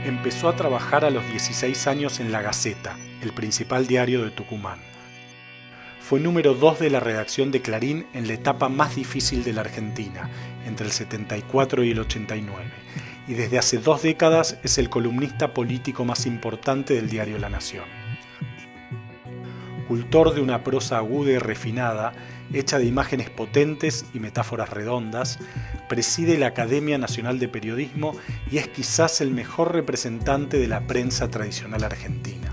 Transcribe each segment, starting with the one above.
empezó a trabajar a los 16 años en La Gaceta, el principal diario de Tucumán. Fue número 2 de la redacción de Clarín en la etapa más difícil de la Argentina, entre el 74 y el 89, y desde hace 2 décadas es el columnista político más importante del diario La Nación. Cultor de una prosa aguda y refinada, hecha de imágenes potentes y metáforas redondas, preside la Academia Nacional de Periodismo y es quizás el mejor representante de la prensa tradicional argentina.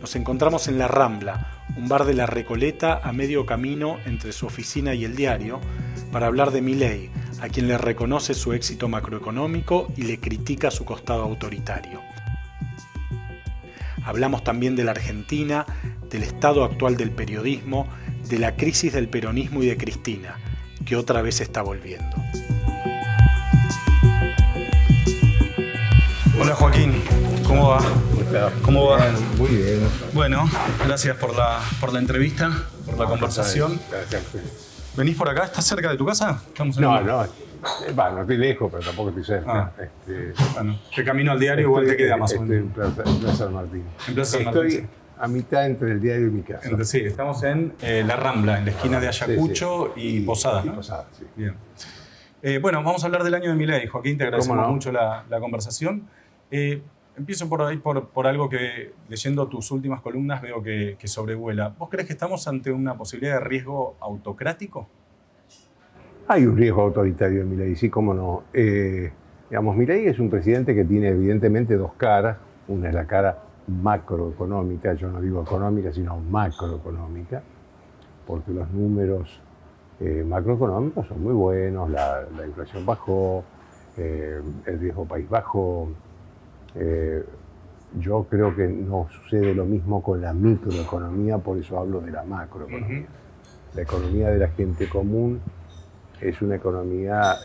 Nos encontramos en La Rambla, un bar de La Recoleta a medio camino entre su oficina y el diario, para hablar de Milei, a quien le reconoce su éxito macroeconómico y le critica su costado autoritario. Hablamos también de la Argentina, del estado actual del periodismo, de la crisis del peronismo y de Cristina, que otra vez está volviendo. Hola Joaquín, ¿cómo va? ¿Cómo va? Muy bien. Bueno, gracias por la entrevista, por la conversación. Gracias. ¿Venís por acá? ¿Estás cerca de tu casa? Estamos en No estoy lejos, pero tampoco estoy cerca. Bueno, de camino al diario igual te queda más o menos. Estoy en Plaza San Martín. En Plaza San Martín. Estoy a mitad entre el diario y mi casa. Sí, estamos en La Rambla, en la esquina de Ayacucho y Posadas, ¿no? Posadas, sí. Bien. Bueno, vamos a hablar del año de Milei. Joaquín, te agradecemos mucho la conversación. Empiezo por ahí por algo que, leyendo tus últimas columnas, veo que sobrevuela. ¿Vos crees que estamos ante una posibilidad de riesgo autocrático? Hay un riesgo autoritario en Milei, sí, cómo no. Milei es un presidente que tiene evidentemente dos caras. Una es la cara macroeconómica, yo no digo económica, sino macroeconómica, porque los números macroeconómicos son muy buenos, la inflación bajó, el riesgo país bajó. Yo creo que no sucede lo mismo con la microeconomía, por eso hablo de la macroeconomía. La economía de la gente común es una economía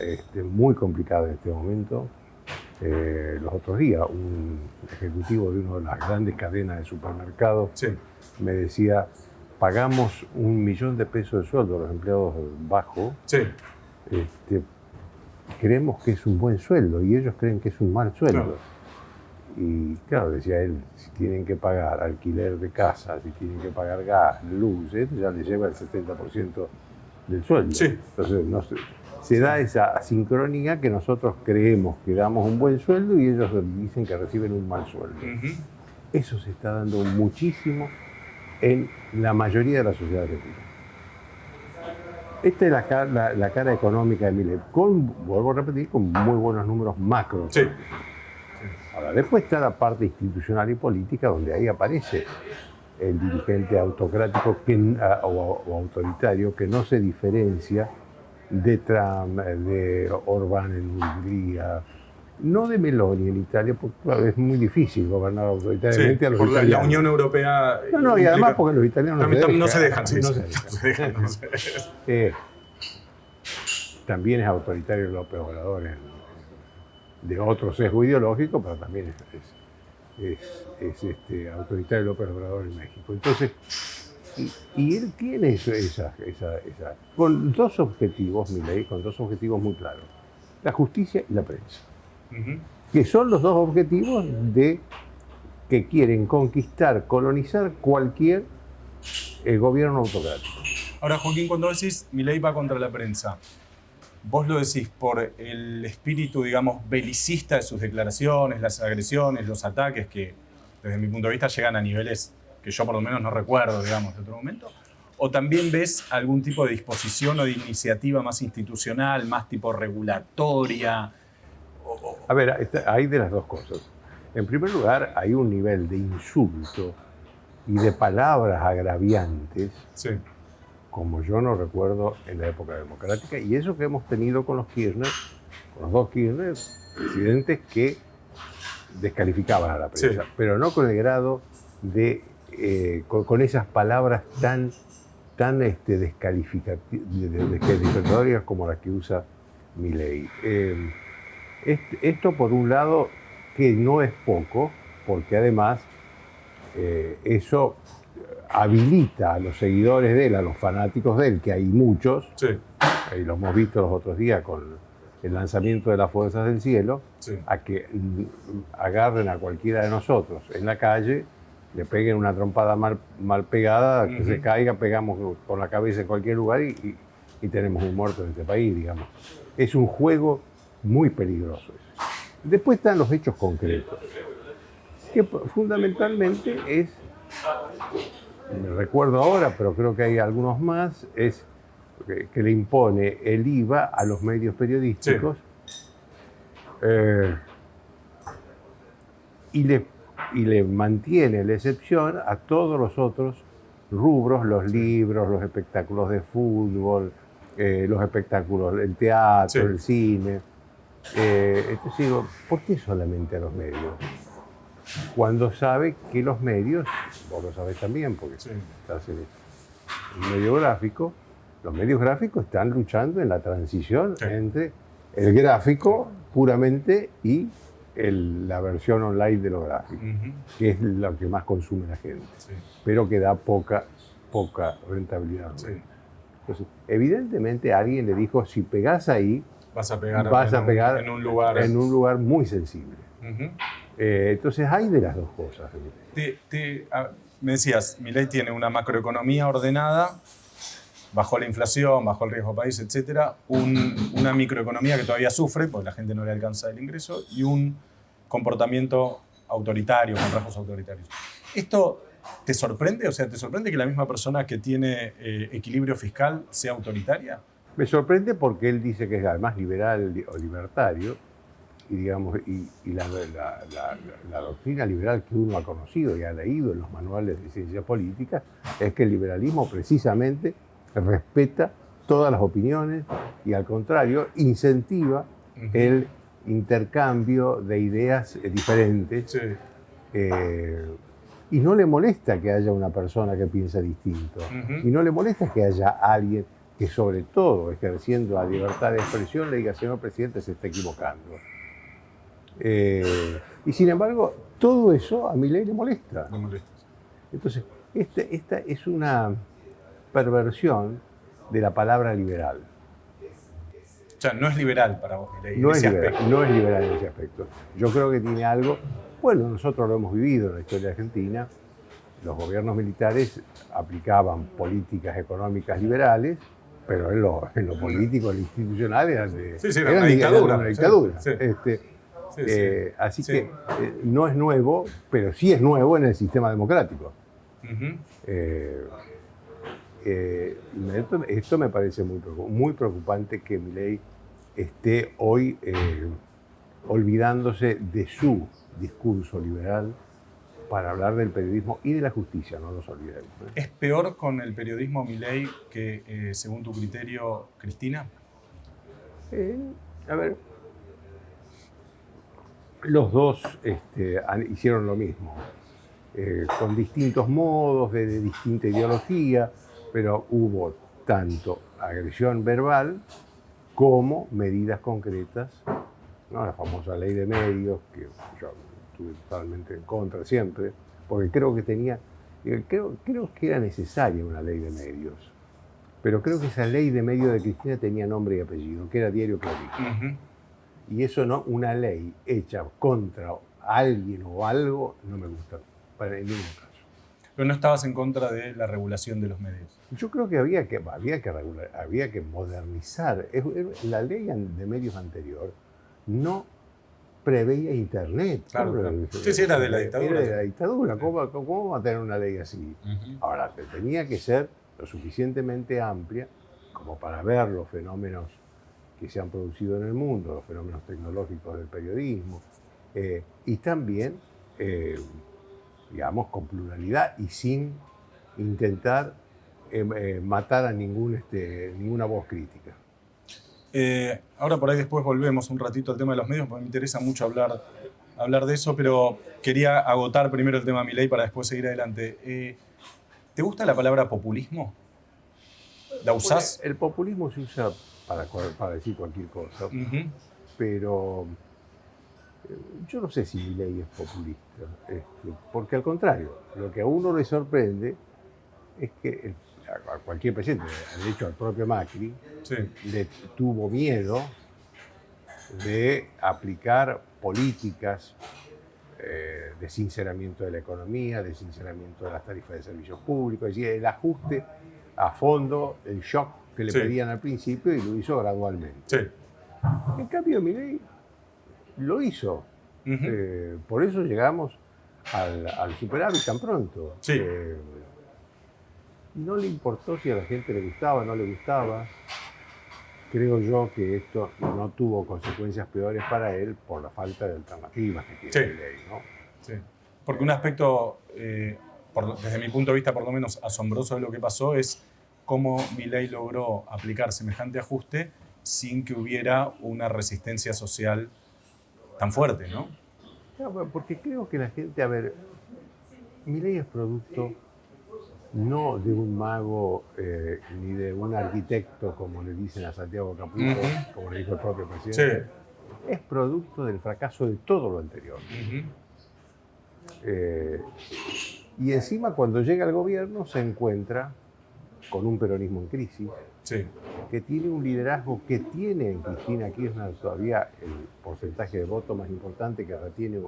muy complicada en este momento. Los otros días, un ejecutivo de una de las grandes cadenas de supermercados me decía: pagamos $1.000.000 de sueldo a los empleados bajos. Creemos que es un buen sueldo y ellos creen que es un mal sueldo. Claro. Y claro, decía él, si tienen que pagar alquiler de casa, si tienen que pagar gas, luz, ya les lleva el 70% del sueldo. Sí. Entonces se da esa asincronía que nosotros creemos que damos un buen sueldo y ellos dicen que reciben un mal sueldo. Eso se está dando muchísimo en la mayoría de la sociedad argentina. Esta es la cara económica de Milei, vuelvo a repetir, con muy buenos números macro. Sí. Ahora, después está la parte institucional y política, donde ahí aparece el dirigente autocrático o autoritario que no se diferencia de Trump, de Orbán en Hungría, no de Meloni en Italia, porque claro, es muy difícil gobernar autoritariamente a los italianos. La Unión Europea... No, y además porque los italianos no se dejan. También es autoritario López Obrador de otro sesgo ideológico, pero también es autoritario López Obrador en México. Entonces, y él tiene esa con dos objetivos, Milei, con dos objetivos muy claros: la justicia y la prensa. Que son los dos objetivos que quieren conquistar, colonizar cualquier gobierno autocrático. Ahora, Joaquín, cuando decís Milei va contra la prensa, ¿vos lo decís por el espíritu, digamos, belicista de sus declaraciones, las agresiones, los ataques que, desde mi punto de vista, llegan a niveles que yo por lo menos no recuerdo, digamos, de otro momento? ¿O también ves algún tipo de disposición o de iniciativa más institucional, más tipo regulatoria? A ver, hay de las dos cosas. En primer lugar, hay un nivel de insulto y de palabras agraviantes, como yo no recuerdo en la época democrática, y eso que hemos tenido con los Kirchner, con los dos Kirchner, presidentes que descalificaban a la prensa, pero no con el grado de, con esas palabras tan descalificatorias como las que usa Milei. Esto por un lado, que no es poco, porque además eso habilita a los seguidores de él, a los fanáticos de él, que hay muchos, y lo hemos visto los otros días con el lanzamiento de las fuerzas del cielo, Sí. a que agarren a cualquiera de nosotros en la calle, le peguen una trompada mal pegada, que se caiga, pegamos con la cabeza en cualquier lugar y tenemos un muerto en este país, digamos. Es un juego muy peligroso. Después están los hechos concretos, que fundamentalmente es, me recuerdo ahora, pero creo que hay algunos más, es que le impone el IVA a los medios periodísticos. Sí. Y le mantiene la excepción a todos los otros rubros, los libros, los espectáculos de fútbol, los espectáculos, el teatro, el cine. Entonces digo, ¿por qué solamente a los medios? Cuando sabe que los medios, vos lo sabés también, porque estás en el medio gráfico, los medios gráficos están luchando en la transición entre el gráfico puramente y la versión online de lo gráfico, que es lo que más consume la gente, pero que da poca rentabilidad. Entonces, evidentemente alguien le dijo, si pegás ahí, vas a pegar en un lugar muy sensible. Entonces hay de las dos cosas. Me decías, Milei tiene una macroeconomía ordenada, bajó la inflación, bajó el riesgo país, etc. Una microeconomía que todavía sufre, porque la gente no le alcanza el ingreso, y un comportamiento autoritario, con rasgos autoritarios. ¿Esto te sorprende? O sea, ¿te sorprende que la misma persona que tiene equilibrio fiscal sea autoritaria? Me sorprende porque él dice que es además liberal o libertario, y, digamos, y la doctrina liberal que uno ha conocido y ha leído en los manuales de ciencia política es que el liberalismo precisamente respeta todas las opiniones y, al contrario, incentiva el intercambio de ideas diferentes. Y no le molesta que haya una persona que piensa distinto. Y no le molesta que haya alguien que, sobre todo, ejerciendo la libertad de expresión, le diga, señor presidente, se está equivocando. Y sin embargo, todo eso a Milei le molesta. Entonces, esta es una perversión de la palabra liberal. O sea, no es liberal para vos, Milei, no es liberal en ese aspecto. Yo creo que tiene algo, bueno, nosotros lo hemos vivido en la historia argentina, los gobiernos militares aplicaban políticas económicas liberales, pero en lo político, en lo institucional, era una dictadura. Así que no es nuevo, pero sí es nuevo en el sistema democrático. Esto me parece muy preocupante, que Milei esté hoy olvidándose de su discurso liberal para hablar del periodismo y de la justicia, no nos olvidemos. ¿Es peor con el periodismo Milei que, según tu criterio, Cristina? A ver, los dos hicieron lo mismo, con distintos modos, de distinta ideología, pero hubo tanto agresión verbal como medidas concretas, ¿no? La famosa ley de medios, que yo estuve totalmente en contra siempre, porque creo que era necesaria una ley de medios, pero creo que esa ley de medios de Cristina tenía nombre y apellido, que era Diario Clarín. Y eso no, una ley hecha contra alguien o algo, no me gusta para en ningún caso. Pero no estabas en contra de la regulación de los medios. Yo creo que había que modernizar. La ley de medios anterior no preveía Internet. Claro. Sí, era de la dictadura. Era de la dictadura. ¿Cómo va a tener una ley así? Ahora, tenía que ser lo suficientemente amplia como para ver los fenómenos que se han producido en el mundo, los fenómenos tecnológicos del periodismo, y también, digamos, con pluralidad y sin intentar matar a ninguna voz crítica. Ahora por ahí después volvemos un ratito al tema de los medios, porque me interesa mucho hablar de eso, pero quería agotar primero el tema Milei para después seguir adelante. ¿Te gusta la palabra populismo? ¿La usás? Bueno, el populismo se usa para decir cualquier cosa, pero yo no sé si Milei es populista, porque al contrario, lo que a uno le sorprende es que a cualquier presidente, de hecho al propio Macri, le tuvo miedo de aplicar políticas de sinceramiento de la economía, de sinceramiento de las tarifas de servicios públicos, es decir, el ajuste a fondo, el shock que le pedían al principio, y lo hizo gradualmente. Sí. En cambio, Milei lo hizo. Por eso llegamos al superávit tan pronto. Sí. No le importó si a la gente le gustaba o no le gustaba. Creo yo que esto no tuvo consecuencias peores para él por la falta de alternativas que tiene Milei, ¿no? Sí. Porque un aspecto, desde mi punto de vista por lo menos asombroso de lo que pasó, es cómo Milei logró aplicar semejante ajuste sin que hubiera una resistencia social tan fuerte, ¿no? No, porque creo que la gente, a ver, Milei es producto no de un mago ni de un arquitecto, como le dicen a Santiago Caputo, como le dijo el propio presidente. Sí. Es producto del fracaso de todo lo anterior. Y encima, cuando llega al gobierno, se encuentra con un peronismo en crisis, que tiene un liderazgo que tiene en Cristina Kirchner todavía el porcentaje de voto más importante que retiene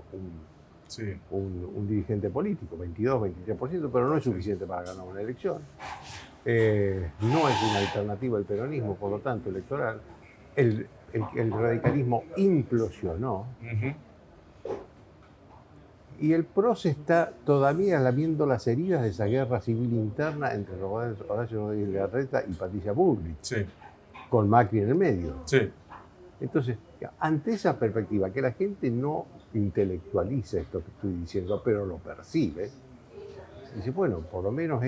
un dirigente político, 22, 23%, pero no es suficiente para ganar una elección. No es una alternativa al peronismo, por lo tanto, electoral. El radicalismo implosionó. Y el PRO se está todavía lamiendo las heridas de esa guerra civil interna entre Horacio Rodríguez Larreta y Patricia Bullrich, con Macri en el medio. Entonces, ante esa perspectiva, que la gente no intelectualiza esto que estoy diciendo, pero lo percibe, dice, bueno, por lo menos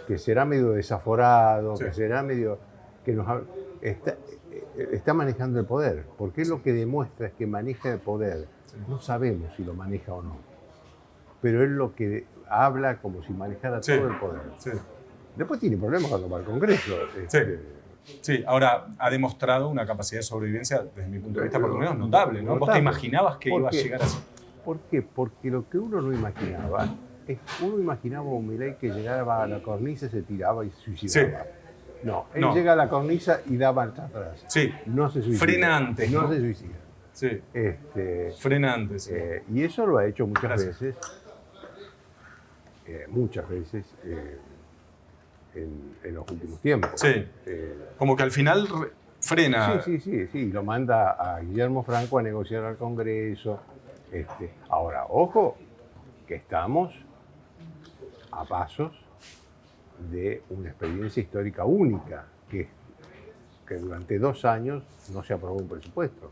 que será medio desaforado, que será medio... que está manejando el poder, porque lo que demuestra es que maneja el poder. No sabemos si lo maneja o no, pero es lo que habla como si manejara todo el poder. Después tiene problemas cuando va al Congreso. Sí, ahora ha demostrado una capacidad de sobrevivencia, desde mi punto de vista, por lo menos notable, ¿no? ¿Vos te imaginabas que iba a llegar así? ¿Por qué? Porque lo que uno no imaginaba es uno imaginaba un Milei que llegaba a la cornisa, se tiraba y se suicidaba. No, él llega a la cornisa y da marcha atrás. No se suicida. Frena antes. No se suicida. Frena antes. Y eso lo ha hecho muchas veces en los últimos tiempos. Como que al final frena. Sí. Lo manda a Guillermo Franco a negociar al Congreso. Ahora, ojo, que estamos a pasos de una experiencia histórica única, que durante 2 años no se aprobó un presupuesto.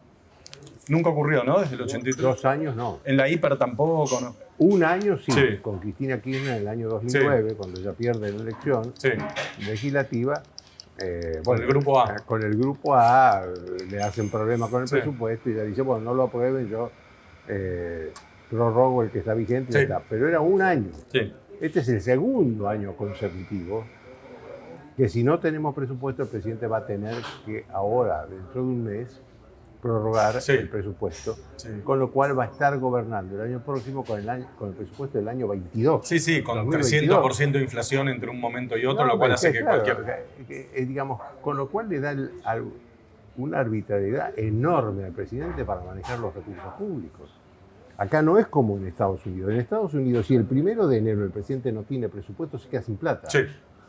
Nunca ocurrió, ¿no? Desde el 83. 2 años no. En la hiper tampoco, ¿no? Un año sí, con Cristina Kirchner en el año 2009, cuando ella pierde la elección legislativa. Con el Grupo A. Con el Grupo A le hacen problema con el presupuesto y ella dice, bueno, no lo aprueben, yo prorrogo el que está vigente y ya está. Pero era un año. Este es el segundo año consecutivo que si no tenemos presupuesto, el presidente va a tener que ahora, dentro de un mes, prorrogar el presupuesto, con lo cual va a estar gobernando el año próximo con el presupuesto del año 22. Con 300% de inflación entre un momento y otro, lo cual hace que digamos, con lo cual le da una arbitrariedad enorme al presidente para manejar los recursos públicos. Acá no es como en Estados Unidos. En Estados Unidos, si el 1 de enero el presidente no tiene presupuesto, se queda sin plata.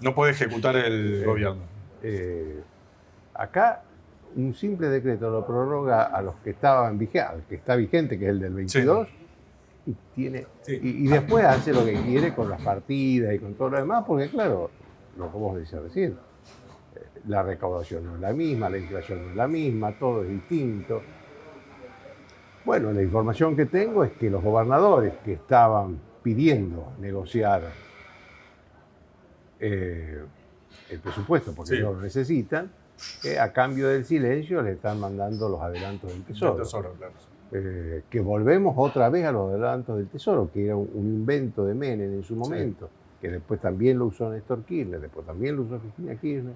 No puede ejecutar el gobierno. Acá un simple decreto lo prorroga a los que estaban al que está vigente, que es el del 22, y después hace lo que quiere con las partidas y con todo lo demás, porque claro, lo que vos decías recién, la recaudación no es la misma, la inflación no es la misma, todo es distinto. Bueno, la información que tengo es que los gobernadores que estaban pidiendo negociar el presupuesto, porque no lo necesitan, a cambio del silencio le están mandando los adelantos del Tesoro. Que volvemos otra vez a los adelantos del Tesoro, que era un invento de Menem en su momento, que después también lo usó Néstor Kirchner, después también lo usó Cristina Kirchner.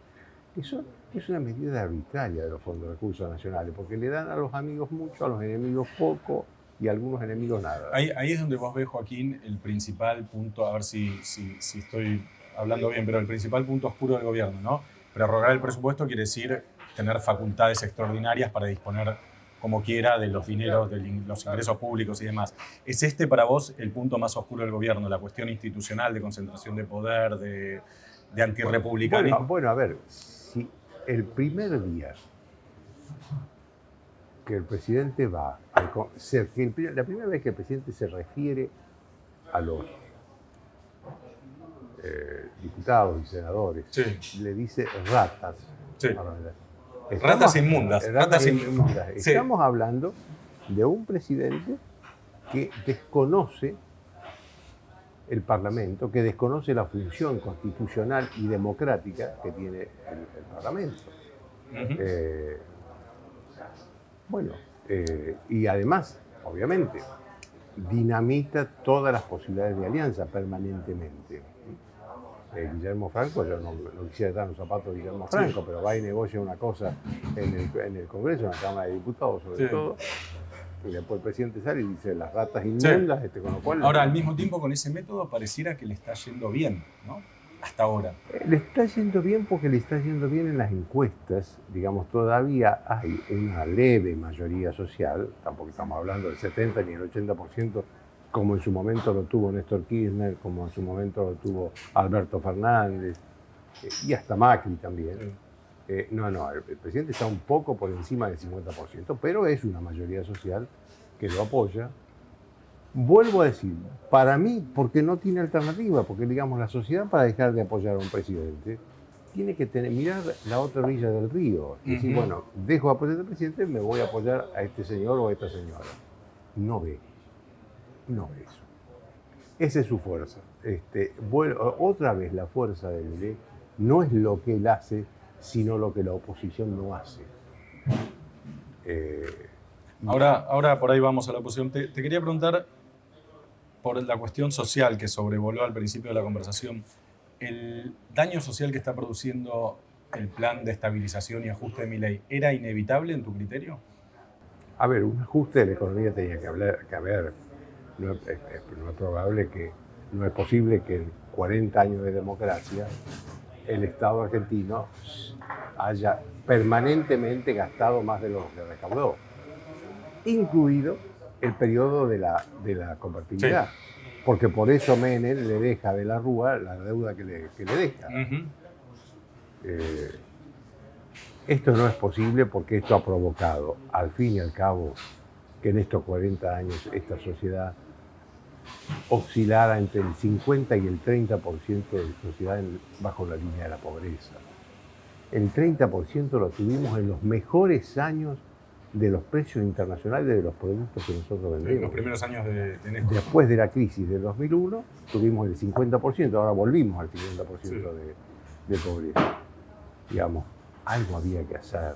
Eso es una medida arbitraria de los fondos de recursos nacionales, porque le dan a los amigos mucho, a los enemigos poco y a algunos enemigos nada. Ahí es donde vos ves, Joaquín, el principal punto, a ver si estoy hablando bien, pero el principal punto oscuro del gobierno, ¿no? Prorrogar el presupuesto quiere decir tener facultades extraordinarias para disponer como quiera de los dineros, de los ingresos públicos y demás. ¿Es este para vos el punto más oscuro del gobierno, la cuestión institucional de concentración de poder, de antirrepublicanismo? Bueno, a ver, si el primer día que el presidente va, la primera vez que el presidente se refiere a los diputados y senadores, Sí. le dice ratas. Sí. Ratas inmundas. Sí. Estamos hablando de un presidente que desconoce el Parlamento, que desconoce la función constitucional y democrática que tiene el Parlamento. Y además, obviamente, dinamita todas las posibilidades de alianza permanentemente. Guillermo Franco, yo no quisiera estar en los zapatos de Guillermo Franco, pero va y negocia una cosa en el Congreso, en la Cámara de Diputados sobre todo, y después el presidente sale y dice las ratas inmundas, con lo cual... Ahora, al mismo tiempo, con ese método pareciera que le está yendo bien, ¿no? Hasta ahora. Le está yendo bien porque le está yendo bien en las encuestas. Digamos, todavía hay una leve mayoría social, tampoco estamos hablando del 70 ni el 80%, como en su momento lo tuvo Néstor Kirchner, como en su momento lo tuvo Alberto Fernández, y hasta Macri también. El presidente está un poco por encima del 50%, pero es una mayoría social que lo apoya. Vuelvo a decir, para mí, porque no tiene alternativa, porque digamos la sociedad para dejar de apoyar a un presidente tiene que mirar la otra orilla del río. Y decir, bueno, dejo de apoyar al presidente, me voy a apoyar a este señor o a esta señora. No ve eso. Esa es su fuerza. Otra vez la fuerza de Milei no es lo que él hace, sino lo que la oposición no hace. Ahora por ahí vamos a la oposición. Te quería preguntar por la cuestión social que sobrevoló al principio de la conversación. ¿El daño social que está produciendo el plan de estabilización y ajuste de Milei era inevitable en tu criterio? A ver, un ajuste de la economía tenía que haber. No es posible que en 40 años de democracia el Estado argentino haya permanentemente gastado más de lo que recaudó, incluido el periodo de la convertibilidad. Sí. Porque por eso Menem le deja de la Rúa la deuda que le deja. Esto no es posible porque esto ha provocado, al fin y al cabo, que en estos 40 años esta sociedad oscilara entre el 50 y el 30% de sociedad bajo la línea de la pobreza. El 30% lo tuvimos en los mejores años de los precios internacionales de los productos que nosotros vendemos. En los primeros años de Néstor. Después de la crisis de 2001, tuvimos el 50%, ahora volvimos al 50% de pobreza. Digamos, algo había que hacer.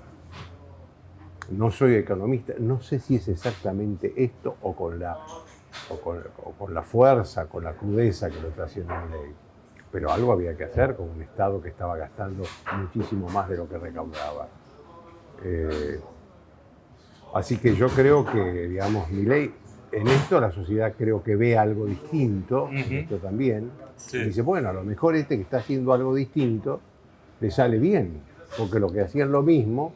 No soy economista, no sé si es exactamente esto o con la fuerza, con la crudeza que lo está haciendo Milei. Pero algo había que hacer con un Estado que estaba gastando muchísimo más de lo que recaudaba. Así que yo creo que, digamos, Milei, en esto la sociedad creo que ve algo distinto, en esto también. Sí. Y dice, bueno, a lo mejor este que está haciendo algo distinto le sale bien, porque lo que hacían lo mismo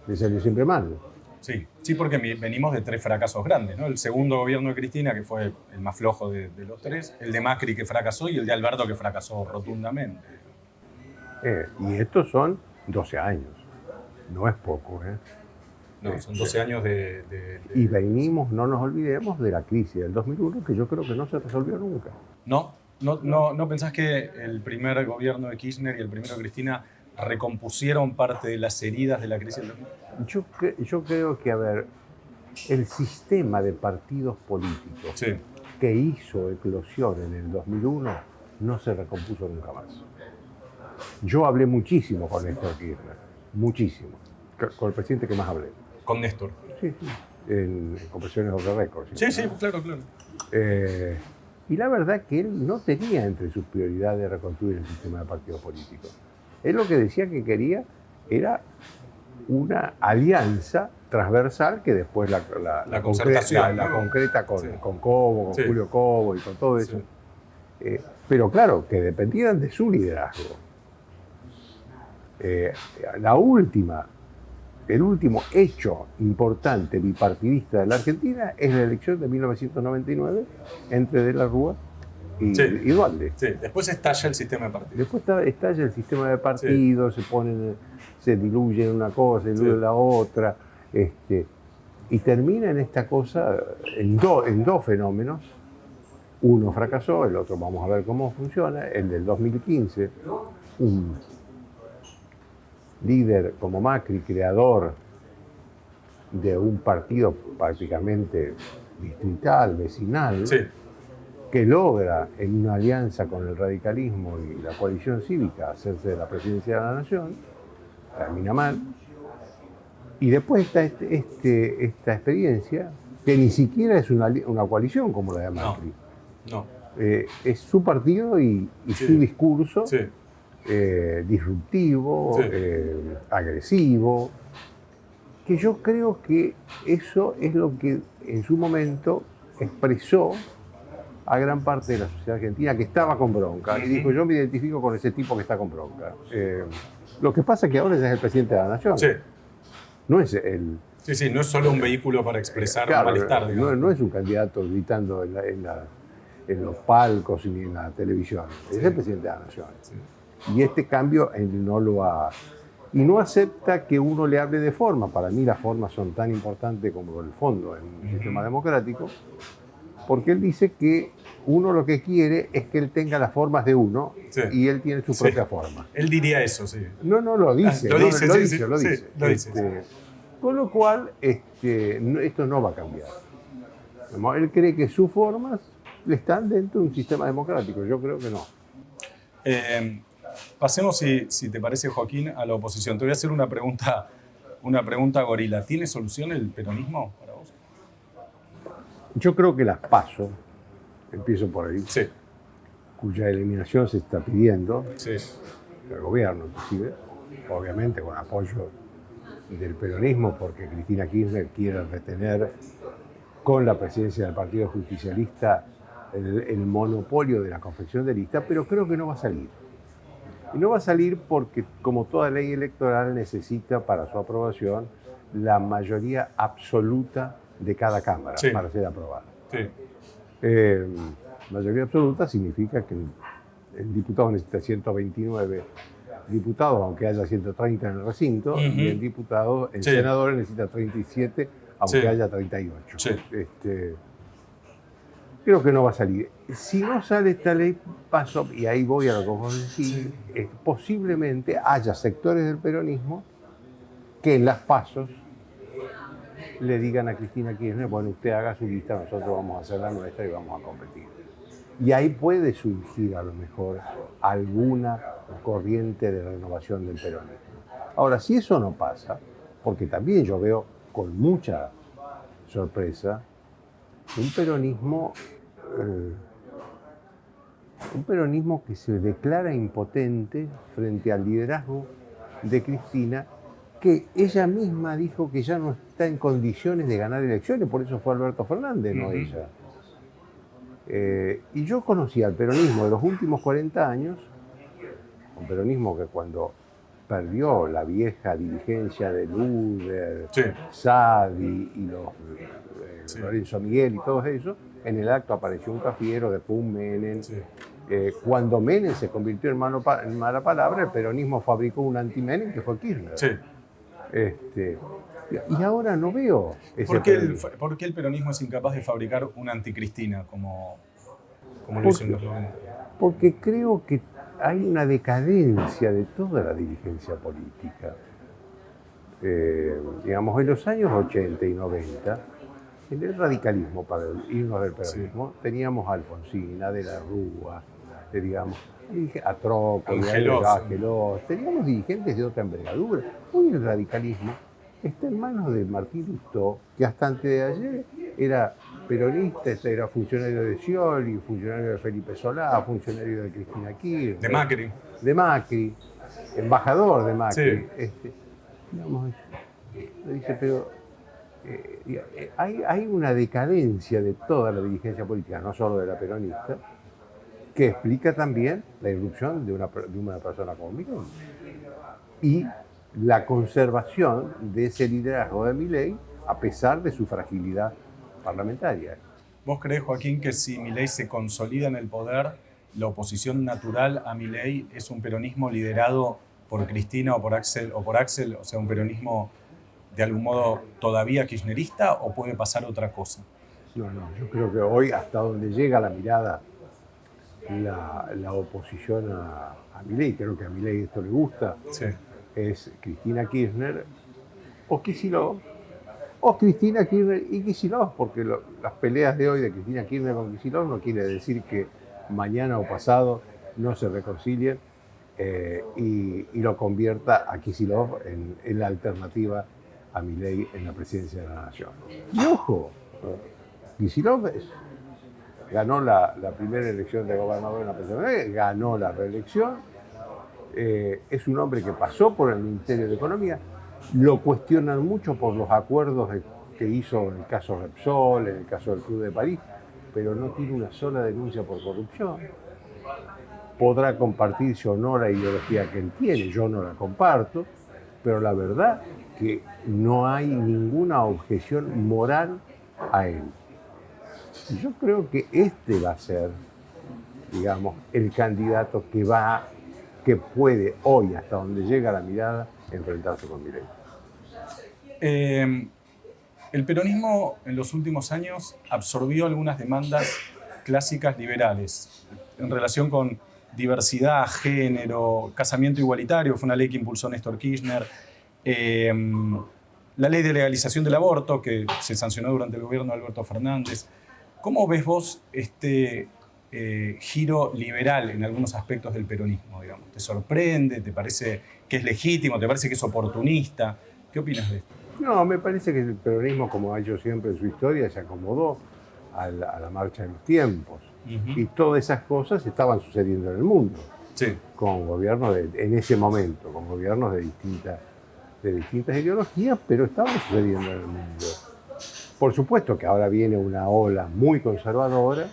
le salió siempre mal. Sí, porque venimos de 3 fracasos grandes, ¿no? El segundo gobierno de Cristina, que fue el más flojo de los 3, el de Macri, que fracasó, y el de Alberto, que fracasó rotundamente. Y estos son 12 años, no es poco, ¿eh? No, son 12 años Y venimos, no nos olvidemos, de la crisis del 2001, que yo creo que no se resolvió nunca. ¿No pensás que el primer gobierno de Kirchner y el primero de Cristina recompusieron parte de las heridas de la crisis del 2001? Yo creo que, a ver, el sistema de partidos políticos que hizo eclosión en el 2001 no se recompuso nunca más. Yo hablé muchísimo con Néstor Kirchner, muchísimo, con el presidente que más hablé. ¿Con Néstor? Sí, en Compresiones of the Record. Sí, claro. Y la verdad que él no tenía entre sus prioridades reconstruir el sistema de partidos políticos. Él lo que decía que quería era una alianza transversal que después la concreta con Cobo, con Julio Cobo y con todo eso. Pero claro, que dependían de su liderazgo. La última el último hecho importante bipartidista de la Argentina es la elección de 1999 entre De la Rúa y Dualde. Sí, después estalla el sistema de partidos. Después estalla el sistema de partidos, se diluye una cosa, diluye la otra, y termina en esta cosa, en dos fenómenos. Uno fracasó, el otro vamos a ver cómo funciona. El del 2015, un líder como Macri, creador de un partido prácticamente distrital, vecinal, que logra en una alianza con el radicalismo y la coalición cívica hacerse de la presidencia de la nación, termina mal. Y después está esta experiencia, que ni siquiera es una coalición como la de Macri. No. Es su partido y su discurso disruptivo, agresivo, que yo creo que eso es lo que en su momento expresó a gran parte de la sociedad argentina que estaba con bronca y dijo: yo me identifico con ese tipo que está con bronca. Lo que pasa es que ahora ya es el presidente de la nación. Sí. No es el... Sí, no es solo un vehículo para expresar un malestar. No es un candidato gritando en los palcos ni en la televisión. Es el presidente de la nación. Sí. Y este cambio él no lo ha... Y no acepta que uno le hable de forma. Para mí las formas son tan importantes como el fondo en un sistema democrático, porque él dice que uno lo que quiere es que él tenga las formas de uno y él tiene su propia forma. Él diría eso, sí. No lo dice. Lo dice. Con lo cual, esto no va a cambiar. Él cree que sus formas están dentro de un sistema democrático. Yo creo que no. Pasemos, si te parece, Joaquín, a la oposición. Te voy a hacer una pregunta gorila. ¿Tiene solución el peronismo para vos? Yo creo que las PASO, empiezo por ahí, Sí. cuya eliminación se está pidiendo, Sí. del gobierno inclusive, obviamente con apoyo del peronismo, porque Cristina Kirchner quiere retener con la presidencia del Partido Justicialista el monopolio de la confección de listas, pero creo que no va a salir. Y no va a salir porque, como toda ley electoral, necesita para su aprobación la mayoría absoluta de cada Cámara para ser aprobada. Sí. Mayoría absoluta significa que el diputado necesita 129 diputados, aunque haya 130 en el recinto, y el senador necesita 37, aunque haya 38. Sí. Creo que no va a salir. Si no sale esta ley PASO, y ahí voy a lo que vos decís, posiblemente haya sectores del peronismo que en las PASOs le digan a Cristina Kirchner: bueno, usted haga su lista, nosotros vamos a hacer la nuestra y vamos a competir. Y ahí puede surgir a lo mejor alguna corriente de renovación del peronismo. Ahora, si eso no pasa, porque también yo veo con mucha sorpresa un peronismo que se declara impotente frente al liderazgo de Cristina, que ella misma dijo que ya no está en condiciones de ganar elecciones, por eso fue Alberto Fernández, no ella. Y yo conocí al peronismo de los últimos 40 años, un peronismo que cuando perdió la vieja dirigencia de Luder, Sadi y los Lorenzo Miguel y todos ellos, en el acto apareció un Cafiero, después un Menem. Cuando Menem se convirtió en mala palabra, el peronismo fabricó un anti-Menem que fue Kirchner. Y ahora no veo ese ¿Por qué el peronismo es incapaz de fabricar una anticristina como lo hizo en los 90? Porque creo que hay una decadencia de toda la dirigencia política. Digamos, en los años 80 y 90, en el radicalismo, para irnos del peronismo, teníamos a Alfonsín, a De la Rúa, a Troco, Angelos, teníamos dirigentes de otra envergadura. Hoy el radicalismo está en manos de Martín Lustó, que hasta antes de ayer era peronista, era funcionario de Scioli, funcionario de Felipe Solá, funcionario de Cristina Kirchner. De Macri, embajador de Macri. Pero hay una decadencia de toda la dirigencia política, no solo de la peronista, que explica también la irrupción de una persona como Milei. Y la conservación de ese liderazgo de Milei a pesar de su fragilidad parlamentaria. ¿Vos creés, Joaquín, que si Milei se consolida en el poder, la oposición natural a Milei es un peronismo liderado por Cristina o por Axel, o sea, un peronismo de algún modo todavía kirchnerista, o puede pasar otra cosa? No, yo creo que hoy, hasta donde llega la mirada, la oposición a Milei, creo que a Milei esto le gusta, Sí. es Cristina Kirchner o Kicillof, o Cristina Kirchner y Kicillof, porque las peleas de hoy de Cristina Kirchner con Kicillof no quiere decir que mañana o pasado no se reconcilien y lo convierta a Kicillof en la alternativa a Milei en la presidencia de la Nación. Y ojo, Kicillof ganó la primera elección de gobernador en la presidencia, ganó la reelección, es un hombre que pasó por el Ministerio de Economía, lo cuestionan mucho por los acuerdos que hizo en el caso Repsol, en el caso del Club de París, pero no tiene una sola denuncia por corrupción. Podrá compartirse o no la ideología que él tiene, yo no la comparto, pero la verdad que no hay ninguna objeción moral a él. Y yo creo que este va a ser, digamos, el candidato que puede hoy, hasta donde llega la mirada, enfrentarse con Milei. El peronismo en los últimos años absorbió algunas demandas clásicas liberales en relación con diversidad, género, casamiento igualitario, fue una ley que impulsó Néstor Kirchner, la ley de legalización del aborto que se sancionó durante el gobierno de Alberto Fernández. ¿Cómo ves vos este giro liberal en algunos aspectos del peronismo, digamos? ¿Te sorprende? ¿Te parece que es legítimo? ¿Te parece que es oportunista? ¿Qué opinas de esto? No, me parece que el peronismo, como ha hecho siempre en su historia, se acomodó a la marcha de los tiempos. Y todas esas cosas estaban sucediendo en el mundo. Sí. Con gobiernos en ese momento, con gobiernos de distintas ideologías, pero estaban sucediendo en el mundo. Por supuesto que ahora viene una ola muy conservadora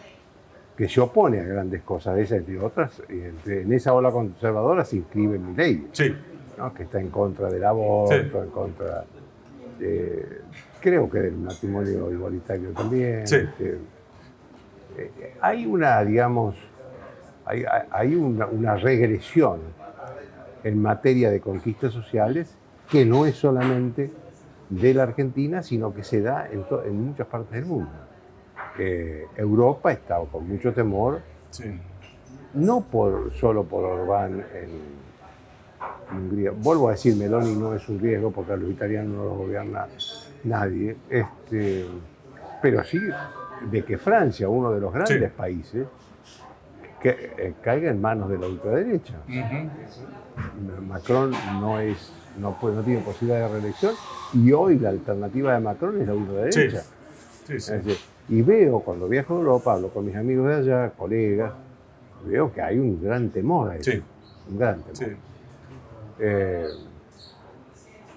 que se opone a grandes cosas de esas, entre otras. En esa ola conservadora se inscribe Milei, Sí. ¿no? Que está en contra del aborto, Sí. en contra, creo que del matrimonio igualitario también. Sí. Hay una regresión en materia de conquistas sociales que no es solamente de la Argentina, sino que se da en muchas partes del mundo. Europa está con mucho temor, Sí. no solo por Orbán en Hungría. Vuelvo a decir, Meloni no es un riesgo porque a los italianos no los gobierna nadie, pero sí de que Francia, uno de los grandes países, caiga en manos de la ultraderecha. Macron no tiene posibilidad de reelección y hoy la alternativa de Macron es la ultraderecha. Sí. Sí. Y veo, cuando viajo a Europa, hablo con mis amigos de allá, colegas, veo que hay un gran temor a eso. Sí. Un gran temor. Sí.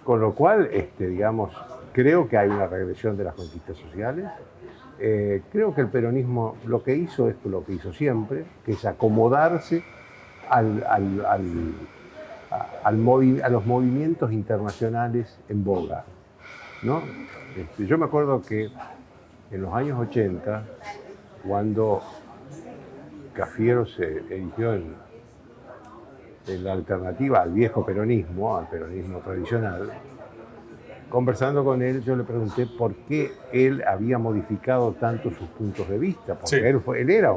Con lo cual, digamos, creo que hay una regresión de las conquistas sociales. Creo que el peronismo lo que hizo es lo que hizo siempre, que es acomodarse a los movimientos internacionales en boga, ¿no? Yo me acuerdo que en los años 80, cuando Cafiero se erigió en la alternativa al viejo peronismo, al peronismo tradicional, conversando con él, yo le pregunté por qué él había modificado tanto sus puntos de vista, porque él era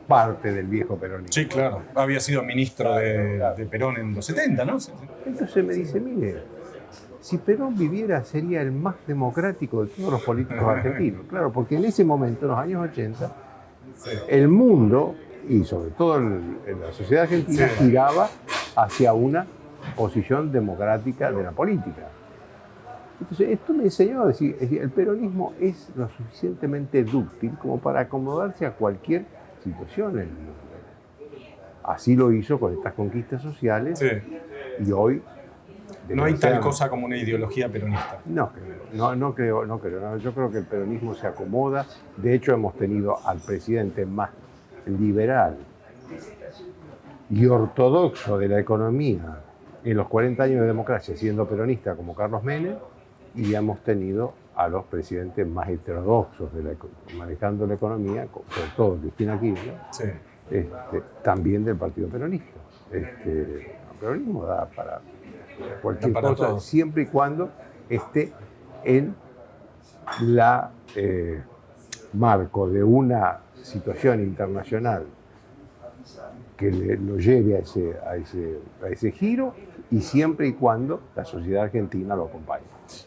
parte del viejo peronismo. Sí, claro. Había sido ministro de Perón en los 70, ¿no? Sí. Entonces me dice, mire, si Perón viviera sería el más democrático de todos los políticos argentinos. Claro, porque en ese momento, en los años 80, el mundo, y sobre todo en la sociedad argentina, giraba hacia una posición democrática de la política. Entonces, esto me enseñó a decir, el peronismo es lo suficientemente dúctil como para acomodarse a cualquier situación en el mundo. Así lo hizo con estas conquistas sociales y hoy... No hay tal cosa como una ideología peronista. No creo. Yo creo que el peronismo se acomoda. De hecho, hemos tenido al presidente más liberal y ortodoxo de la economía en los 40 años de democracia, siendo peronista como Carlos Menem, y hemos tenido a los presidentes más heterodoxos manejando la economía, sobre todo Cristina Kirchner, Sí. también del partido peronista. El peronismo da para cualquier Da para cosa, todo. siempre y cuando esté en la marco de una situación internacional que lo lleve a ese giro, y siempre y cuando la sociedad argentina lo acompañe.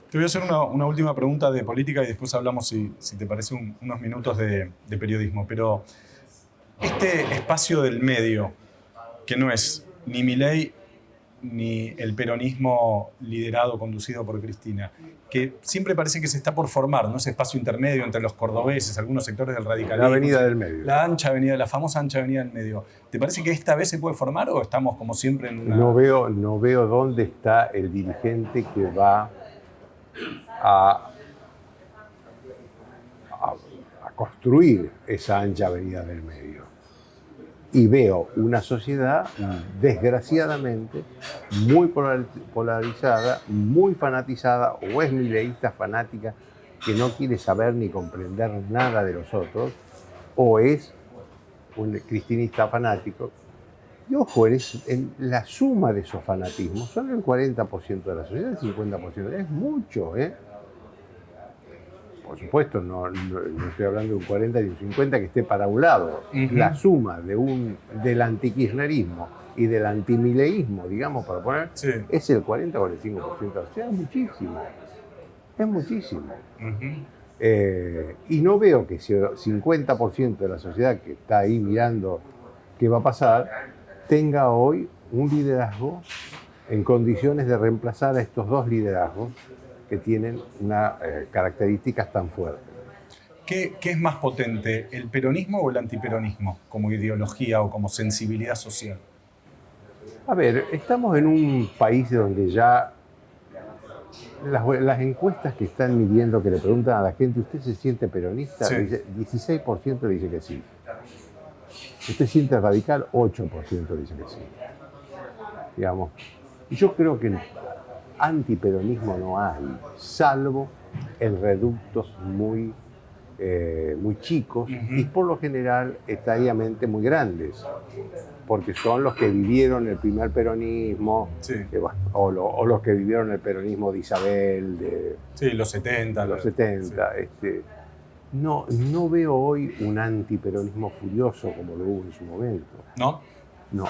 Te voy a hacer una última pregunta de política y después hablamos, si te parece, unos minutos de periodismo. Pero este espacio del medio, que no es ni Milei ni el peronismo liderado, conducido por Cristina, que siempre parece que se está por formar, ¿no? Ese espacio intermedio entre los cordobeses, algunos sectores del radicalismo. La avenida del medio. La famosa ancha avenida del medio. ¿Te parece que esta vez se puede formar o estamos como siempre en una... No veo dónde está el dirigente que va a construir esa ancha avenida del medio. Y veo una sociedad, desgraciadamente, muy polarizada, muy fanatizada, o es mileísta fanática, que no quiere saber ni comprender nada de los otros, o es un cristinista fanático. Y ojo, en la suma de esos fanatismos, son el 40% de la sociedad, el 50%. Es mucho, ¿eh? Por supuesto, no estoy hablando de un 40 y un 50 que esté para un lado. La suma del antikirchnerismo y del antimileísmo, digamos, para poner, Sí. es el 40 o el 5% de la sociedad. Es muchísimo. Es muchísimo. Y no veo que ese 50% de la sociedad que está ahí mirando qué va a pasar, tenga hoy un liderazgo en condiciones de reemplazar a estos dos liderazgos que tienen unas características tan fuertes. ¿Qué es más potente, el peronismo o el antiperonismo, como ideología o como sensibilidad social? A ver, estamos en un país donde ya las encuestas que están midiendo, que le preguntan a la gente, ¿usted se siente peronista? Sí. Dice, 16% le dice que sí. ¿Usted siente radical? 8% dice que sí. Digamos, y yo creo que antiperonismo no hay, salvo en reductos muy chicos y por lo general etariamente muy grandes, porque son los que vivieron el primer peronismo, Sí. o los que vivieron el peronismo de Isabel, Sí, los 70. los 70. Sí. No veo hoy un antiperonismo furioso como lo hubo en su momento. ¿No? No,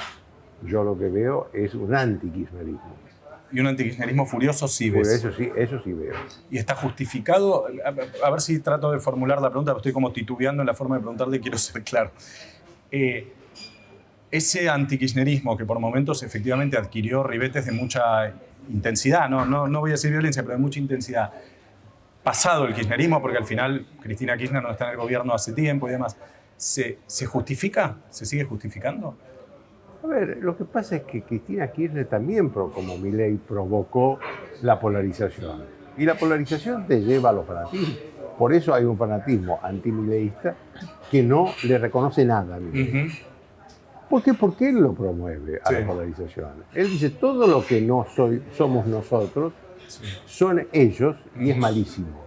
yo lo que veo es un antikirchnerismo. Y un antikirchnerismo furioso sí ves. Eso sí veo. ¿Y está justificado? A ver si trato de formular la pregunta, porque estoy como titubeando en la forma de preguntarle y quiero ser claro. Ese antikirchnerismo que por momentos efectivamente adquirió ribetes de mucha intensidad, no voy a decir violencia, pero de mucha intensidad, pasado el kirchnerismo, porque al final Cristina Kirchner no está en el gobierno hace tiempo y demás, ¿se justifica? ¿Se sigue justificando? A ver, lo que pasa es que Cristina Kirchner también, como Milei, provocó la polarización. Y la polarización te lleva a los fanatismos. Por eso hay un fanatismo antimileísta que no le reconoce nada a Milei. ¿Por qué? Porque él lo promueve a la polarización. Él dice, todo lo que no somos nosotros, son ellos, y es malísimo.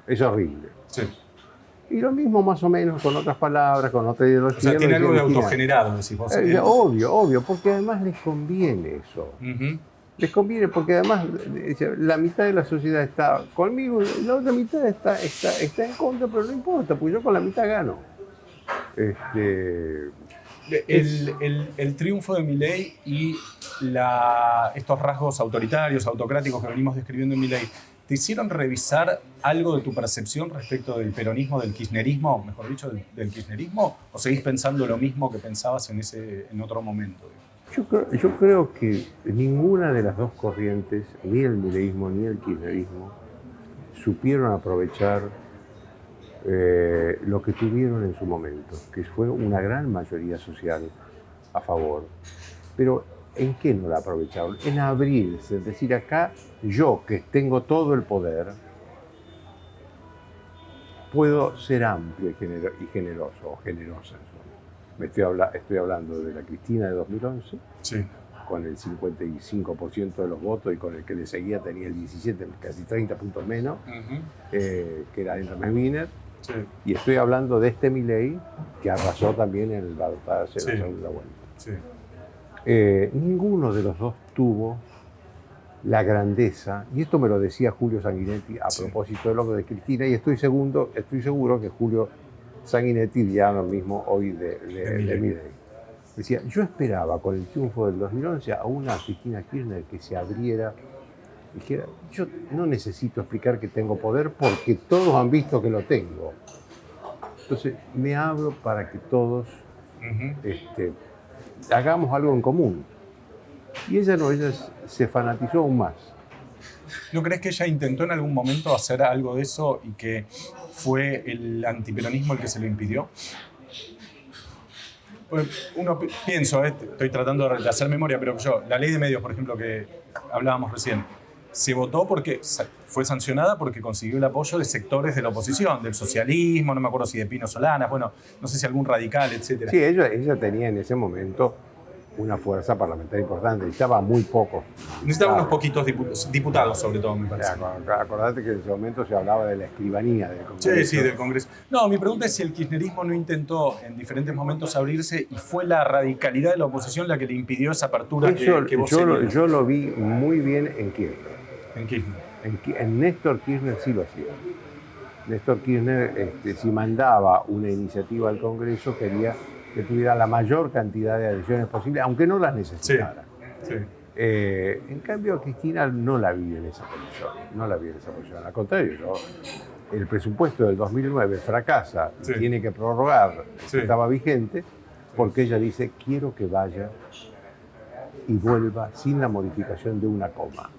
Es horrible. Sí. Y lo mismo más o menos con otras palabras, con otra ideología. O sea, tiene algo de Cristina. autogenerado, decís vos. Obvio, porque además les conviene eso. Les conviene porque además la mitad de la sociedad está conmigo y la otra mitad está en contra, pero no importa, porque yo con la mitad gano. El triunfo de Milei y estos rasgos autoritarios, autocráticos que venimos describiendo en Milei, ¿te hicieron revisar algo de tu percepción respecto del peronismo, del kirchnerismo, mejor dicho, del kirchnerismo? ¿O seguís pensando lo mismo que pensabas en otro momento? Yo creo que ninguna de las dos corrientes, ni el mileísmo ni el kirchnerismo, supieron aprovechar lo que tuvieron en su momento, que fue una gran mayoría social a favor. Pero ¿en qué no la aprovecharon? En abrirse, es decir, acá yo, que tengo todo el poder, puedo ser amplio y generoso o generosa. Estoy hablando de la Cristina de 2011, Sí. con el 55% de los votos y con el que le seguía tenía el 17, casi 30 puntos menos, que era Enrique Wiener. Sí. Y estoy hablando de este Milei, que arrasó también en el balotaje de la segunda vuelta. Sí. Ninguno de los dos tuvo la grandeza, y esto me lo decía Julio Sanguinetti a propósito de lo de Cristina, y estoy seguro que Julio Sanguinetti diría lo mismo hoy de Milei. Decía, yo esperaba con el triunfo del 2011 a una Cristina Kirchner que se abriera, dijera, yo no necesito explicar que tengo poder porque todos han visto que lo tengo. Entonces me abro para que todos hagamos algo en común. Y ella se fanatizó aún más. ¿No crees que ella intentó en algún momento hacer algo de eso y que fue el antiperonismo el que se lo impidió? Pienso, estoy tratando de hacer memoria, pero la ley de medios, por ejemplo, que hablábamos recién, se votó porque fue sancionada porque consiguió el apoyo de sectores de la oposición, del socialismo, no me acuerdo si de Pino Solanas, bueno, no sé si algún radical, etc. Sí, ella tenía en ese momento una fuerza parlamentaria importante, necesitaba muy pocos. Necesitaba unos poquitos diputados, sobre todo, me parece. Acordate que en ese momento se hablaba de la escribanía del Congreso. Sí, del Congreso. No, mi pregunta es si el kirchnerismo no intentó en diferentes momentos abrirse y fue la radicalidad de la oposición la que le impidió esa apertura que vos seguías. Yo lo vi muy bien en Kirchner. En Kirchner. En Néstor Kirchner sí lo hacía. Néstor Kirchner, si mandaba una iniciativa al Congreso, quería que tuviera la mayor cantidad de adhesiones posible, aunque no las necesitara. Sí. En cambio, a Cristina no la vi en esa posición. Al contrario, el presupuesto del 2009 fracasa, tiene que prorrogar, estaba vigente, porque ella dice, quiero que vaya y vuelva sin la modificación de una coma.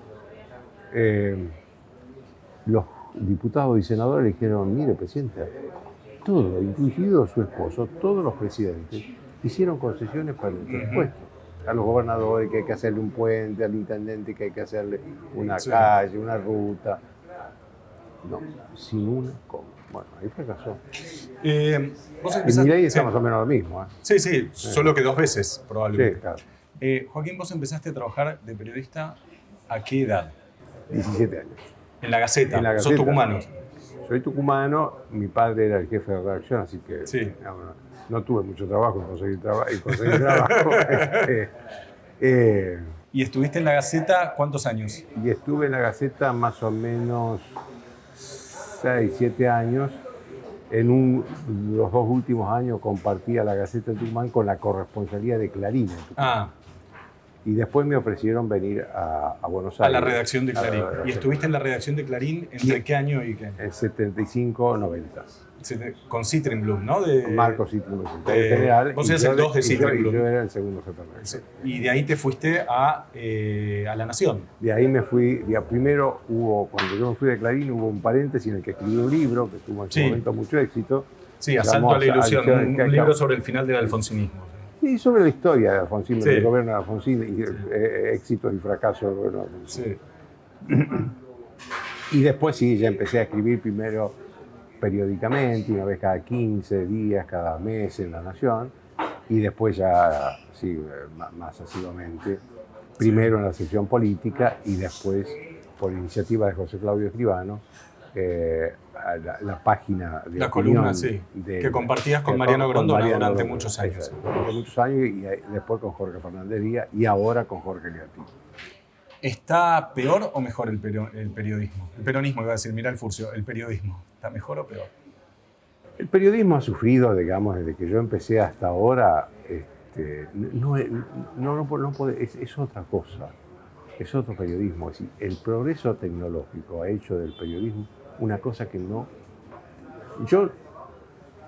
Los diputados y senadores le dijeron, mire, presidenta, todo, incluido su esposo, todos los presidentes, hicieron concesiones para el presupuesto. A los gobernadores que hay que hacerle un puente, al intendente que hay que hacerle una calle, una ruta. No, sin una coma. Bueno, ahí fracasó. ¿Vos Milei está más o menos lo mismo. Sí, solo que 2 veces, probablemente. Sí, claro. Joaquín, vos empezaste a trabajar de periodista ¿a qué edad? 17 años. En La Gaceta. ¿Sos tucumano? Soy tucumano, mi padre era el jefe de redacción, así que no tuve mucho trabajo en conseguir trabajo. ¿Y estuviste en La Gaceta cuántos años? Y estuve en La Gaceta más o menos 6, 7 años. Los 2 últimos años compartía La Gaceta de Tucumán con la corresponsalía de Clarín en Tucumán. Y después me ofrecieron venir a Buenos Aires. A la redacción de Clarín. ¿Y estuviste en la redacción de Clarín entre qué año y qué? En 75-90. Con Citrinblum, ¿no? Marco Citrinblum, general. Vos eras el 2 de Citrinblum. Yo era el segundo jefe de redacción. Y de ahí te fuiste a La Nación. De ahí me fui, primero cuando yo me fui de Clarín hubo un paréntesis en el que escribí un libro que tuvo en su momento mucho éxito. Sí, Asalto a la Ilusión, un libro sobre el final del alfonsinismo. Sí, sobre la historia de Alfonsín, del gobierno de Alfonsín, y éxitos y fracasos del gobierno de Alfonsín. Y después ya empecé a escribir primero periódicamente, una vez cada 15 días, cada mes en La Nación, y después ya, más asiduamente, primero en la sección política y después, por iniciativa de José Claudio Escribano, la página de la columna, que compartías con Mariano Grondona durante muchos años. Durante muchos años y después con Jorge Fernández Díaz y ahora con Jorge Liati. ¿Está peor o mejor el periodismo? El peronismo, iba a decir, mira el furcio, el periodismo. ¿Está mejor o peor? El periodismo ha sufrido, digamos, desde que yo empecé hasta ahora, es otra cosa, es otro periodismo. Es decir, el progreso tecnológico ha hecho del periodismo una cosa que no...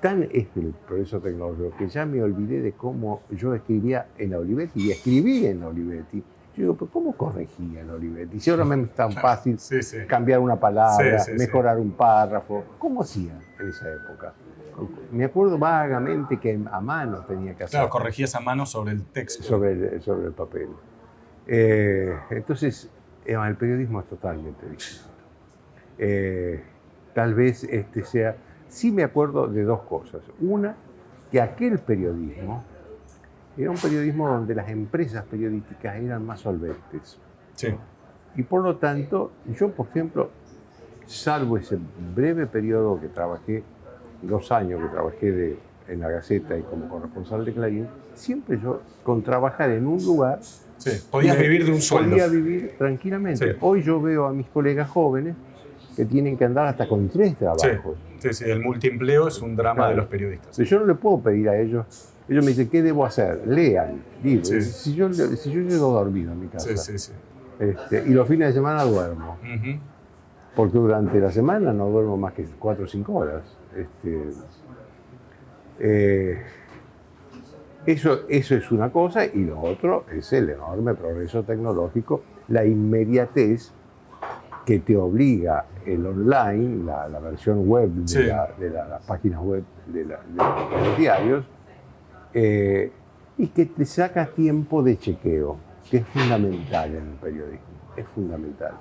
Tan es el progreso tecnológico que ya me olvidé de cómo yo escribía en la Olivetti y escribí en la Olivetti. Yo digo, ¿pero cómo corregía en la Olivetti? Si ahora me es tan fácil cambiar una palabra, mejorar un párrafo. ¿Cómo hacía en esa época? Me acuerdo vagamente que a mano tenía que hacer. Claro, corregías a mano sobre el texto. Sobre el papel. Entonces, el periodismo es totalmente distinto. Tal vez sea... Sí me acuerdo de 2 cosas. Una, que aquel periodismo era un periodismo donde las empresas periodísticas eran más solventes. Sí. Y por lo tanto, yo, por ejemplo, salvo ese breve periodo que trabajé, 2 años que trabajé en la Gaceta y como corresponsal de Clarín, siempre yo, con trabajar en un lugar... Sí, podías vivir de un sueldo. Podía vivir tranquilamente. Sí. Hoy yo veo a mis colegas jóvenes que tienen que andar hasta con 3 trabajos. Sí, el multiempleo es un drama de los periodistas. Yo no le puedo pedir a ellos. Ellos me dicen, ¿qué debo hacer? Lean, libros. Sí. Si yo llego dormido en mi casa. Sí. Y los fines de semana duermo. Porque durante la semana no duermo más que 4 o 5 horas. Eso es una cosa, y lo otro es el enorme progreso tecnológico, la inmediatez que te obliga el online, la versión web de las páginas web de los diarios, y que te saca tiempo de chequeo, que es fundamental en el periodismo, es fundamental.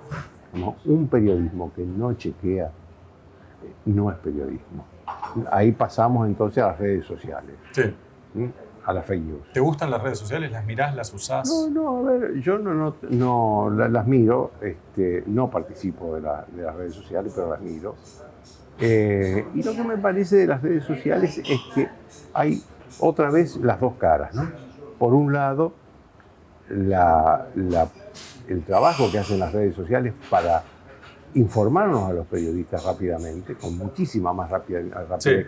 ¿No? Un periodismo que no chequea no es periodismo. Ahí pasamos entonces a las redes sociales. Sí. A las fake news. ¿Te gustan las redes sociales? ¿Las mirás? ¿Las usás? No, a ver, yo no las miro, no participo de las redes sociales, pero las miro. Y lo que me parece de las redes sociales es que hay otra vez las dos caras, ¿no? Por un lado, el trabajo que hacen las redes sociales para informarnos a los periodistas rápidamente, con muchísima más rapidez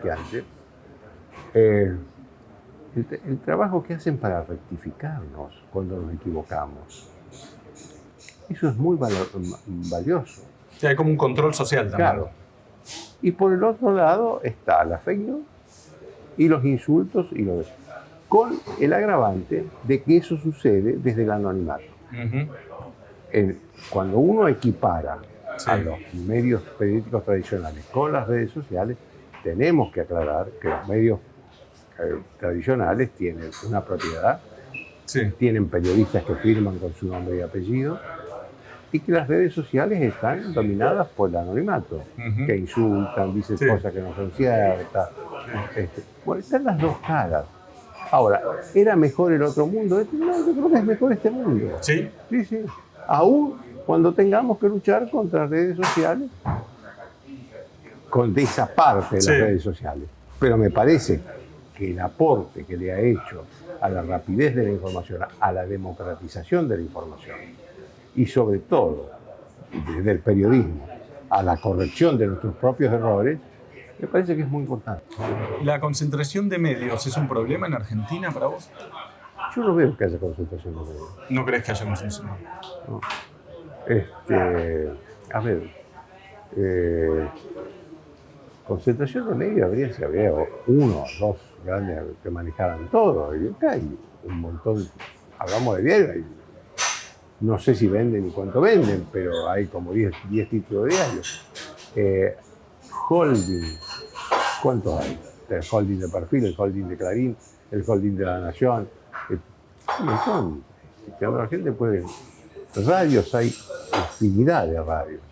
que antes. El trabajo que hacen para rectificarnos cuando nos equivocamos. Eso es muy valioso. Sí, hay como un control social también. Claro. Y por el otro lado está la fake news y los insultos, con el agravante de que eso sucede desde el anonimato. Cuando uno equipara a los medios periodísticos tradicionales con las redes sociales, tenemos que aclarar que los medios tradicionales tienen una propiedad, tienen periodistas que firman con su nombre y apellido, y que las redes sociales están dominadas por el anonimato, que insultan, dicen cosas que no son ciertas. Bueno, están las dos caras. Ahora, ¿era mejor el otro mundo? No, yo creo que es mejor este mundo. ¿Sí? Sí. Aún cuando tengamos que luchar contra redes sociales, de esa parte de las redes sociales. Pero me parece que el aporte que le ha hecho a la rapidez de la información, a la democratización de la información, y sobre todo, desde el periodismo, a la corrección de nuestros propios errores, me parece que es muy importante. ¿La concentración de medios es un problema en Argentina para vos? Yo no veo que haya concentración de medios. ¿No crees que haya concentración? No. A ver, concentración de medios habría si habría 1 o 2 grandes que manejaran todo. Y acá hay un montón, hablamos de diarios, no sé si venden y cuánto venden, pero hay como 10 títulos de diarios. Holding, ¿cuántos hay? El holding de Perfil, el holding de Clarín, el holding de La Nación. Un montón. La gente puede... Radios, hay infinidad de radios.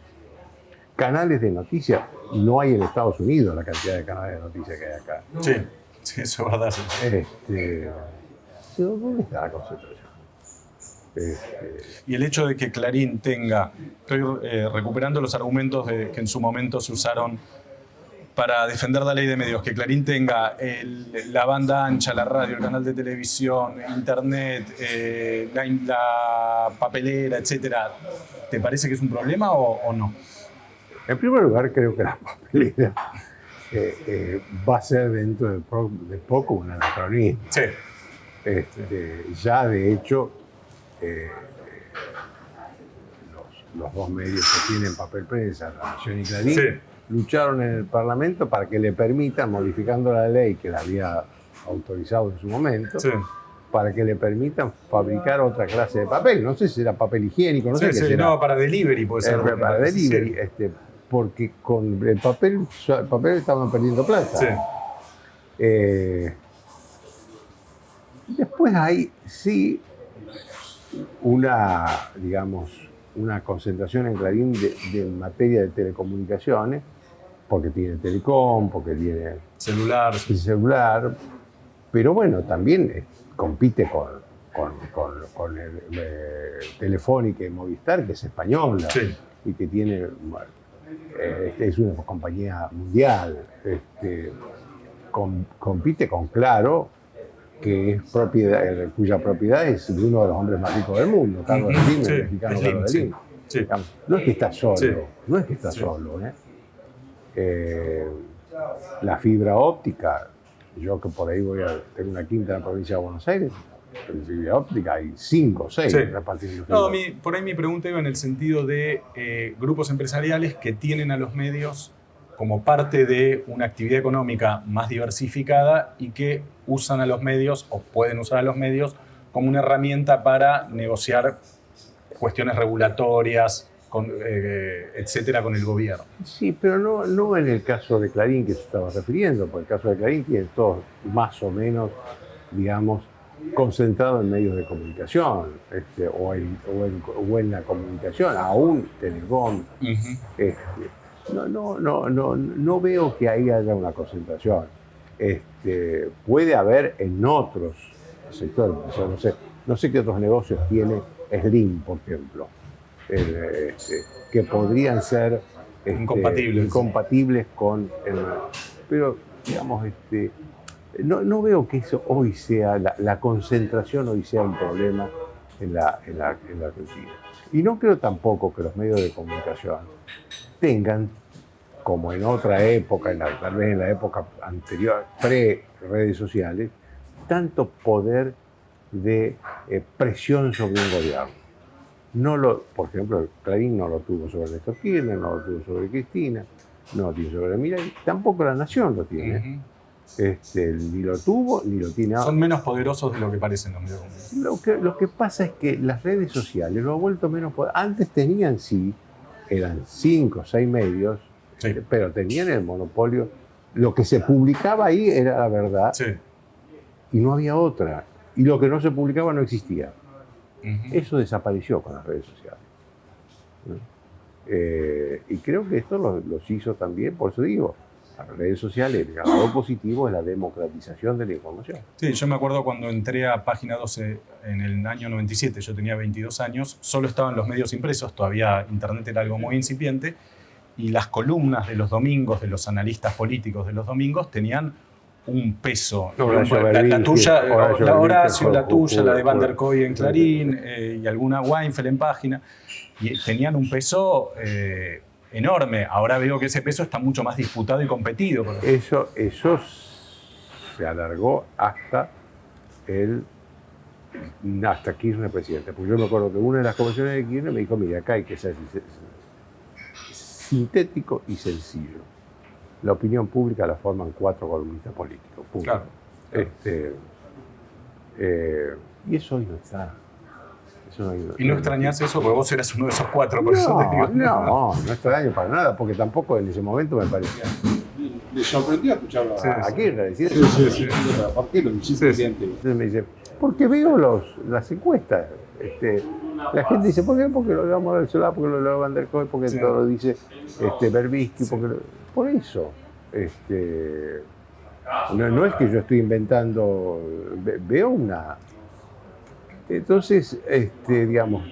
Canales de noticias, no hay en Estados Unidos la cantidad de canales de noticias que hay acá. Sí, eso es verdad. ¿Dónde está la concentración? Y el hecho de que Clarín tenga, estoy recuperando los argumentos que en su momento se usaron para defender la ley de medios, que Clarín tenga la banda ancha, la radio, el canal de televisión, internet, la papelera, etcétera, ¿te parece que es un problema o no? En primer lugar, creo que la papelera va a ser dentro de poco un anacronismo. Sí. Ya de hecho, los 2 medios que tienen papel prensa, La Nación y Clarín, lucharon en el Parlamento para que le permitan, modificando la ley que la había autorizado en su momento, para que le permitan fabricar otra clase de papel. No sé si era papel higiénico, no sé qué será. No, para delivery puede ser. Para delivery, porque con el papel estaban perdiendo plata. Después hay, una concentración en Clarín de materia de telecomunicaciones, porque tiene Telecom, porque tiene celular. Pero bueno, también compite con el Telefónica y Movistar, que es española, Sí. y que tiene, es una compañía mundial, compite con Claro, que es cuya propiedad es de uno de los hombres más ricos del mundo, Carlos Slim, Sí, el mexicano Slim, Carlos sí. Slim. Sí. No es que está solo, Sí. no es que está Sí. solo. La fibra óptica, yo que por ahí tengo una quinta en la provincia de Buenos Aires, en fibra óptica hay 5 o 6 Sí. repartidos. No, por ahí mi pregunta iba en el sentido de grupos empresariales que tienen a los medios como parte de una actividad económica más diversificada y que usan a los medios o pueden usar a los medios como una herramienta para negociar cuestiones regulatorias, etcétera, con el gobierno. Sí, pero no en el caso de Clarín que se estaba refiriendo, porque el caso de Clarín tiene todo más o menos, digamos, concentrado en medios de comunicación, o en la comunicación, aún Telecom. No veo que ahí haya una concentración. Puede haber en otros sectores, o sea, no sé qué otros negocios tiene Slim, por ejemplo, que podrían ser incompatibles con el... Pero, digamos, no veo que eso hoy sea, la concentración hoy sea un problema en la Argentina. Y no creo tampoco que los medios de comunicación tengan, como en otra época, tal vez en la época anterior, pre-redes sociales, tanto poder de presión sobre un gobierno. Por ejemplo, Clarín no lo tuvo sobre Néstor Kirchner, no lo tuvo sobre Cristina, no lo tiene sobre Milei, tampoco La Nación lo tiene. Ni lo tuvo, ni lo tiene ahora. Son menos poderosos de lo que parecen los medios de comunicación. Lo que pasa es que las redes sociales lo han vuelto menos poderosos. Antes tenían, sí, eran 5 o 6 medios, Sí. pero tenían el monopolio. Lo que se publicaba ahí era la verdad, Sí. y no había otra. Y lo que no se publicaba no existía. Eso desapareció con las redes sociales, ¿no? Y creo que esto los hizo también, por eso digo, las redes sociales, el lado positivo es la democratización de la información. Sí, yo me acuerdo cuando entré a Página 12 en el año 97, yo tenía 22 años, solo estaban los medios impresos, todavía Internet era algo muy incipiente, y las columnas de los domingos, de los analistas políticos de los domingos, tenían un peso. La tuya, Horacio, la tuya, la de Van der Kooi en Clarín, y alguna Weinfeld en Página, y tenían un peso enorme. Ahora veo que ese peso está mucho más disputado y competido. Eso se alargó hasta Kirchner presidente. Porque yo me acuerdo que una de las conversaciones de Kirchner me dijo, mira, acá hay que ser sintético y sencillo. La opinión pública la forman 4 columnistas políticos. Claro. Y eso hoy no está. ¿Y no extrañás eso? Porque vos eras uno de esos 4, por eso te digo. No extraño para nada, porque tampoco en ese momento me parecía. Me sorprendió escucharlo a Kirchner decir Sí. ¿Por qué lo hiciste presidente? Entonces me dice, porque veo las encuestas. La gente dice, ¿por qué? Porque lo leo Morales Solá, porque lo leo Van der Kooi, porque todo lo dice Berbisky, por eso. No es que yo estoy inventando, veo una... Entonces, digamos,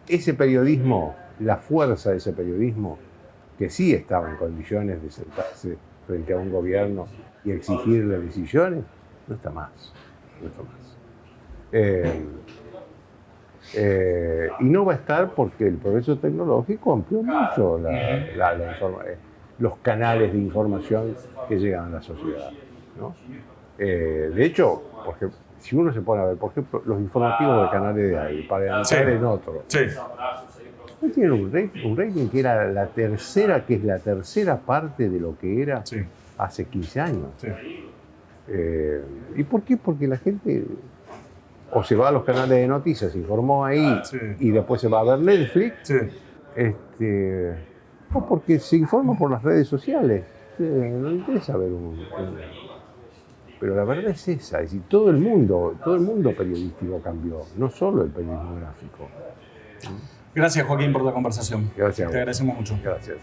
ese periodismo, la fuerza de ese periodismo, que sí estaba en condiciones de sentarse frente a un gobierno y exigirle decisiones, no está más. Y no va a estar porque el progreso tecnológico amplió mucho los canales de información que llegan a la sociedad, ¿no? De hecho, porque si uno se pone a ver, por ejemplo, los informativos de canales de aire, para entrar en otro, tienen un rating que era la tercera parte de lo que era hace 15 años. ¿Y por qué? Porque la gente o se va a los canales de noticias, se informó ahí, y después se va a ver Netflix, o porque se informa por las redes sociales. No le interesa ver Pero la verdad es esa, es decir, todo el mundo periodístico cambió, no solo el periodismo gráfico. Gracias, Joaquín, por la conversación. Gracias. Te agradecemos mucho. Gracias.